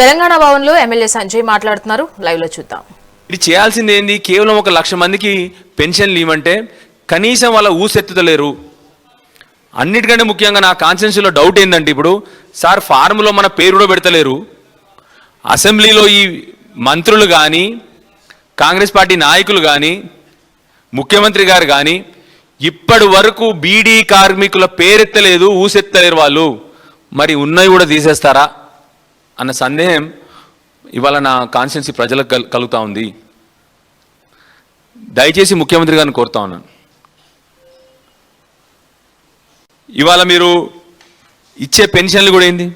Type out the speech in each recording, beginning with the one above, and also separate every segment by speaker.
Speaker 1: తెలంగాణ భవన్లో ఎమ్మెల్యే సంజయ్ మాట్లాడుతున్నారు. లైవ్ లో చూద్దాం.
Speaker 2: ఇది చేయాల్సింది ఏంది? కేవలం 1,00,000 మందికి పెన్షన్లు ఇవ్వమంటే కనీసం వాళ్ళ ఊసెత్తుతలేరు. అన్నిటికంటే ముఖ్యంగా నా కాన్స్టిట్యున్సీలో డౌట్ ఏంటంటే, ఇప్పుడు సార్ ఫార్ములో మన పేరు కూడా పెడతలేరు. అసెంబ్లీలో ఈ మంత్రులు కానీ, కాంగ్రెస్ పార్టీ నాయకులు కానీ, ముఖ్యమంత్రి గారు కానీ ఇప్పటి వరకు బీడీ కార్మికుల పేరెత్తలేదు, ఊసెత్తలేరు వాళ్ళు. మరి ఉన్నవి కూడా తీసేస్తారా అన్న సందేహం ఇవాళ నా కాన్స్టిట్యున్సీ ప్రజలకు కలుగుతూ ఉంది. దయచేసి ముఖ్యమంత్రి గారిని కోరుతా ఉన్నాను, ఇవాళ మీరు ఇచ్చే పెన్షన్లు కూడా ఏంది?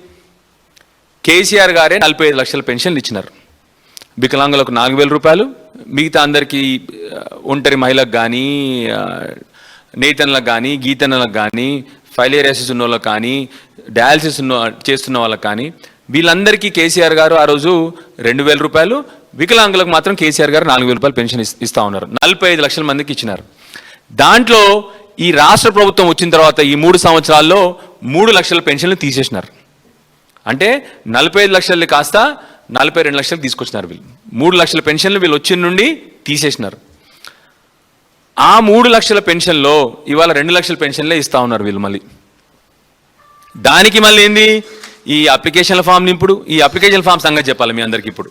Speaker 2: కేసీఆర్ గారే 45 లక్షల పెన్షన్లు ఇచ్చినారు. వికలాంగులకు 4,000 రూపాయలు, మిగతా అందరికీ ఒంటరి మహిళలకు కానీ, నేతన్లకు కానీ, గీతన్లకు కానీ, ఫైలేరియాసిస్ ఉన్న వాళ్ళకి కానీ, డయాలసిస్ చేస్తున్న వాళ్ళకి కానీ, వీళ్ళందరికీ కేసీఆర్ గారు ఆ రోజు 2,000 రూపాయలు, వికలాంగులకు మాత్రం కేసీఆర్ గారు 4,000 రూపాయలు పెన్షన్ ఇస్తూ ఉన్నారు. 45 లక్షల మందికి ఇచ్చినారు. దాంట్లో ఈ రాష్ట్ర ప్రభుత్వం వచ్చిన తర్వాత ఈ 3 సంవత్సరాల్లో 3 లక్షల పెన్షన్లు తీసేసినారు. అంటే 45 లక్షలు కాస్త 42 లక్షలు తీసుకొచ్చినారు. వీళ్ళు 3 లక్షల పెన్షన్లు వీళ్ళు వచ్చిన నుండి తీసేసినారు. ఆ 3 లక్షల పెన్షన్లో ఇవాళ 2 లక్షల పెన్షన్లే ఇస్తూ ఉన్నారు వీళ్ళు. మళ్ళీ దానికి మళ్ళీ ఏంది? ఈ అప్లికేషన్ల ఫామ్ నింపుడు. ఈ అప్లికేషన్ ఫామ్ సంగతి చెప్పాలి మీ అందరికి. ఇప్పుడు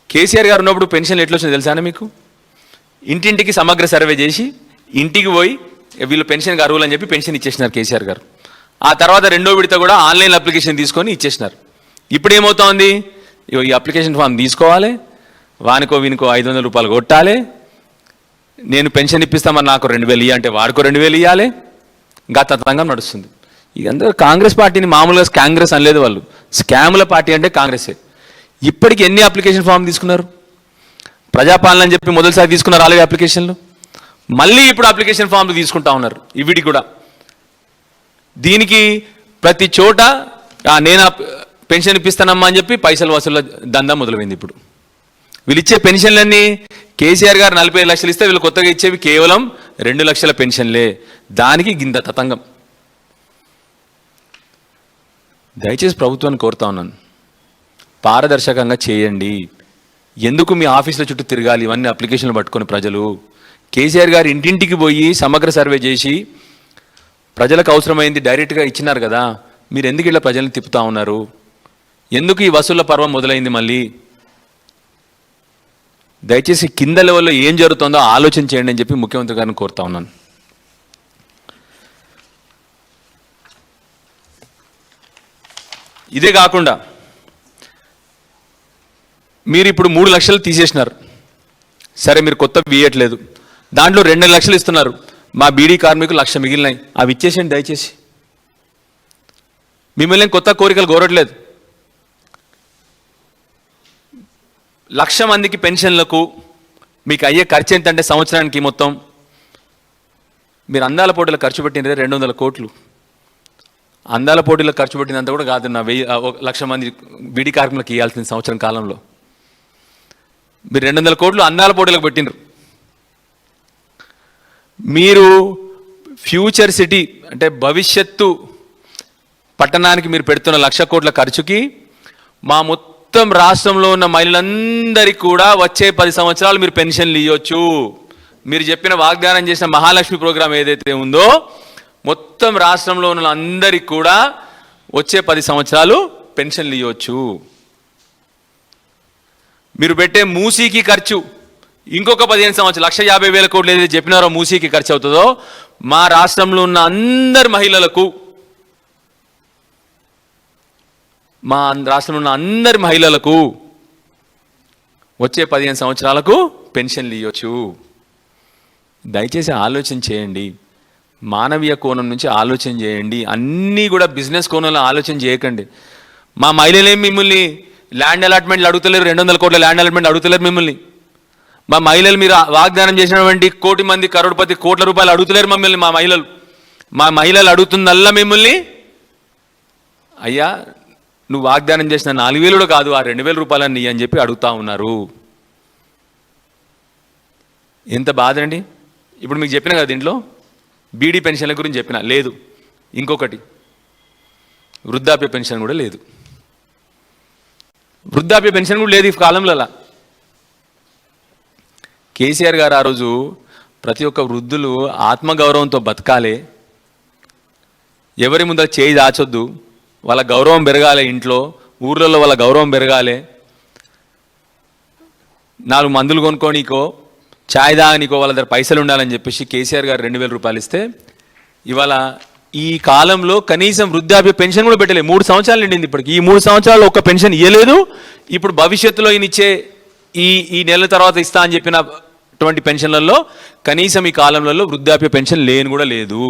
Speaker 2: కేసీఆర్ గారు ఉన్నప్పుడు పెన్షన్లు ఎట్లా వచ్చిందో తెలుసానే మీకు? ఇంటింటికి సమగ్ర సర్వే చేసి ఇంటికి పోయి వీళ్ళు పెన్షన్కి అర్హులు అని చెప్పి పెన్షన్ ఇచ్చేసినారు కేసీఆర్ గారు. ఆ తర్వాత 2వ విడత కూడా ఆన్లైన్ అప్లికేషన్ తీసుకొని ఇచ్చేసినారు. ఇప్పుడు ఏమవుతోంది? ఈ అప్లికేషన్ ఫామ్ తీసుకోవాలి, వానికో వీనికో 500 రూపాయలు కొట్టాలి, నేను పెన్షన్ ఇప్పిస్తామని నాకు 2,000 ఇవ్వాలి అంటే వాడికో 2,000 ఇవ్వాలి. గతంగా నడుస్తుంది. ఇదంతా కాంగ్రెస్ పార్టీని మామూలుగా కాంగ్రెస్ అనలేదు వాళ్ళు, స్కాముల పార్టీ అంటే కాంగ్రెసే. ఇప్పటికి ఎన్ని అప్లికేషన్ ఫామ్ తీసుకున్నారు? ప్రజాపాలన అని చెప్పి మొదటిసారి తీసుకున్నారు అలాగే అప్లికేషన్లు, మళ్ళీ ఇప్పుడు అప్లికేషన్ ఫామ్లు తీసుకుంటా ఉన్నారు. ఇవిడి కూడా దీనికి ప్రతి చోట నేను పెన్షన్ ఇప్పిస్తానమ్మా అని చెప్పి పైసలు వసూళ్ళ దందా మొదలైంది. ఇప్పుడు వీళ్ళు ఇచ్చే పెన్షన్లన్నీ కేసీఆర్ గారు 45 లక్షలు ఇస్తే వీళ్ళు కొత్తగా ఇచ్చేవి కేవలం 2 లక్షల పెన్షన్లే. దానికి గింత తతంగం. దయచేసి ప్రభుత్వాన్ని కోరుతా ఉన్నాను, పారదర్శకంగా చేయండి. ఎందుకు మీ ఆఫీసుల చుట్టూ తిరగాలి ఇవన్నీ అప్లికేషన్లు పట్టుకొని ప్రజలు? కేసీఆర్ గారు ఇంటింటికి పోయి సమగ్ర సర్వే చేసి ప్రజలకు అవసరమైంది డైరెక్ట్గా ఇచ్చినారు కదా. మీరు ఎందుకు ఇలా ప్రజల్ని తిప్పుతా ఉన్నారు? ఎందుకు ఈ వసూళ్ల పర్వం మొదలైంది మళ్ళీ? దయచేసి కింద లెవెల్లో ఏం జరుగుతుందో ఆలోచన చేయండి అని చెప్పి ముఖ్యమంత్రి గారిని కోరుతా ఉన్నాను. ఇదే కాకుండా మీరు ఇప్పుడు 3 లక్షలు తీసేసినారు. సరే, మీరు కొత్తవి ఇవ్వట్లేదు, దాంట్లో 2 లక్షలు ఇస్తున్నారు. మా బీడీ కార్మికులు 1,00,000 మిగిలినాయి, అవి ఇచ్చేసేయండి దయచేసి. మిమ్మల్ని కొత్త కోరికలు కోరట్లేదు. 1,00,000 మందికి పెన్షన్లకు మీకు అయ్యే ఖర్చు ఎంతంటే సంవత్సరానికి మొత్తం మీరు అందాల పోటీలో ఖర్చు పెట్టినదే 200 కోట్లు. అందాల పోటీలో ఖర్చు పెట్టినంత కూడా కాదు నా 1,00,000 మంది బీడీ కార్మికులకు ఇవ్వాల్సిన సంవత్సరం కాలంలో. మీరు 200 కోట్లు అందాల పోటీలకు పెట్టినరు. మీరు ఫ్యూచర్ సిటీ అంటే భవిష్యత్తు పట్టణానికి మీరు పెడుతున్న 1,00,000 కోట్ల ఖర్చుకి మా మొత్తం రాష్ట్రంలో ఉన్న మహిళలందరికీ కూడా వచ్చే 10 సంవత్సరాలు మీరు పెన్షన్లు ఇవ్వచ్చు. మీరు చెప్పిన వాగ్దానం చేసిన మహాలక్ష్మి ప్రోగ్రాం ఏదైతే ఉందో మొత్తం రాష్ట్రంలో ఉన్న అందరికీ కూడా వచ్చే 10 సంవత్సరాలు పెన్షన్లు ఇవ్వచ్చు. మీరు పెట్టే మూసీకి ఖర్చు ఇంకొక 15 సంవత్సరాలు 1,50,000 కోట్లు ఏదైతే చెప్పినారో మూసీకి ఖర్చు అవుతుందో మా రాష్ట్రంలో ఉన్న అందరి మహిళలకు, మా రాష్ట్రంలో ఉన్న అందరి మహిళలకు వచ్చే 15 సంవత్సరాలకు పెన్షన్లు ఇవ్వచ్చు. దయచేసి ఆలోచన చేయండి, మానవీయ కోణం నుంచి ఆలోచన చేయండి. అన్నీ కూడా బిజినెస్ కోణంలో ఆలోచన చేయకండి. మా మహిళలేం మిమ్మల్ని ల్యాండ్ అలాట్మెంట్లు అడుగుతలేరు, 200 కోట్ల ల్యాండ్ అలాట్మెంట్ అడుగుతలేరు మిమ్మల్ని. మా మహిళలు మీరు వాగ్దానం చేసినటువంటి 1 కోటి మంది కరోడ్పతి కోట్ల రూపాయలు అడుగుతలేరు మమ్మల్ని. మా మహిళలు అడుగుతుందల్లా మిమ్మల్ని, అయ్యా నువ్వు వాగ్దానం చేసిన 4,000 కూడా కాదు, ఆ 2,000 రూపాయలని అని చెప్పి అడుగుతా ఉన్నారు. ఎంత బాధ అండి. ఇప్పుడు మీకు చెప్పిన కదా, దీంట్లో బీడీ పెన్షన్ల గురించి చెప్పిన లేదు. ఇంకొకటి వృద్ధాప్య పెన్షన్ కూడా లేదు. వృద్ధాప్య పెన్షన్ కూడా లేదు ఈ కాలంలో. కేసీఆర్ గారు ఆ రోజు ప్రతి ఒక్క వృద్ధులు ఆత్మగౌరవంతో బతకాలి, ఎవరి ముందర చేయి దాచొద్దు, వాళ్ళ గౌరవం పెరగాలి, ఇంట్లో ఊర్లలో వాళ్ళ గౌరవం పెరగాలి, 4 మందులు కొనుక్కోనికో ఛాయ్ తాగనికో వాళ్ళ దగ్గర పైసలు ఉండాలని చెప్పేసి కేసీఆర్ గారు 2,000 రూపాయలు ఇస్తే ఇవాళ ఈ కాలంలో కనీసం వృద్ధాప్య పెన్షన్ కూడా పెట్టలేదు. 3 సంవత్సరాలు నిండింది ఇప్పటికి. ఈ 3 సంవత్సరాలు ఒక్క పెన్షన్ ఇవ్వలేదు. ఇప్పుడు భవిష్యత్తులో ఈయన ఇచ్చే ఈ నెల తర్వాత ఇస్తా అని చెప్పినటువంటి పెన్షన్లలో కనీసం ఈ కాలంలో వృద్ధాప్య పెన్షన్ లేని కూడా లేదు.